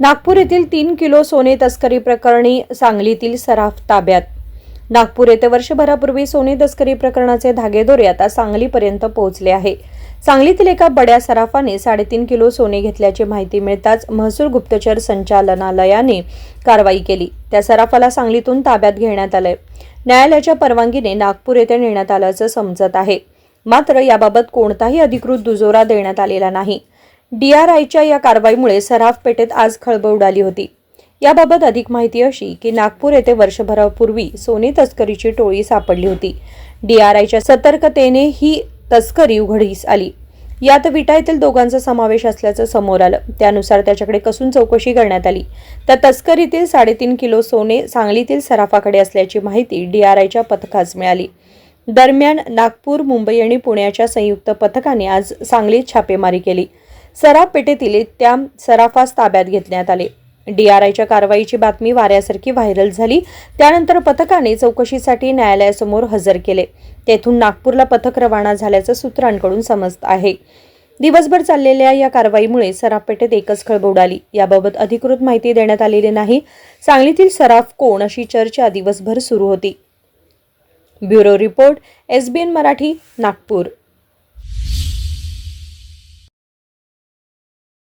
नागपूर येथील 3 किलो सोने तस्करी प्रकरणी सांगलीतील सराफ ताब्यात। नागपूर येथे वर्षभरापूर्वी सोने तस्करी प्रकरणाचे धागेदोरे आता सांगलीपर्यंत पोहोचले आहे। सांगलीतील एका बड्या सराफाने 3.5 किलो सोने घेतल्याची माहिती मिळताच महसूल गुप्तचर संचालनालयाने कारवाई केली। त्या सराफाला सांगलीतून ताब्यात घेण्यात आले। न्यायालयाच्या परवानगीने नागपूर येथे नेण्यात आल्याचं समजत आहे। मात्र याबाबत कोणताही अधिकृत दुजोरा देण्यात आलेला नाही। DRIच्या या कारवाईमुळे सराफ पेठेत आज खळबळ उडाली होती। याबाबत अधिक माहिती अशी की नागपूर येथे वर्षभरापूर्वी सोने तस्करीची टोळी सापडली होती। DRIच्या सतर्कतेने ही तस्करी उघडकीस आली। यात विटा येथील दोघांचा समावेश असल्याचं समोर आलं। त्यानुसार त्याच्याकडे कसून चौकशी करण्यात आली। त्या तस्करीतील 3.5 किलो सोने सांगलीतील सराफाकडे असल्याची माहिती DRIच्या पथकास मिळाली। दरम्यान नागपूर, मुंबई आणि पुण्याच्या संयुक्त पथकाने आज सांगलीत छापेमारी केली। सराफ पेठेतील त्या सराफास ताब्यात घेण्यात आले। DRIच्या कारवाईची बातमी वाऱ्यासारखी व्हायरल झाली। त्यानंतर पथकाने चौकशीसाठी न्यायालयासमोर हजर केले। तेथून नागपूरला पथक रवाना झाल्याचं सूत्रांकडून समजत आहे। दिवसभर चाललेल्या या कारवाईमुळे सराफ पेठेत एकच खळबळ उडाली। याबाबत अधिकृत माहिती देण्यात आलेली नाही। सांगलीतील सराफ कोण अशी चर्चा दिवसभर सुरू होती। Bureau report, SBN Marathi, Nagpur.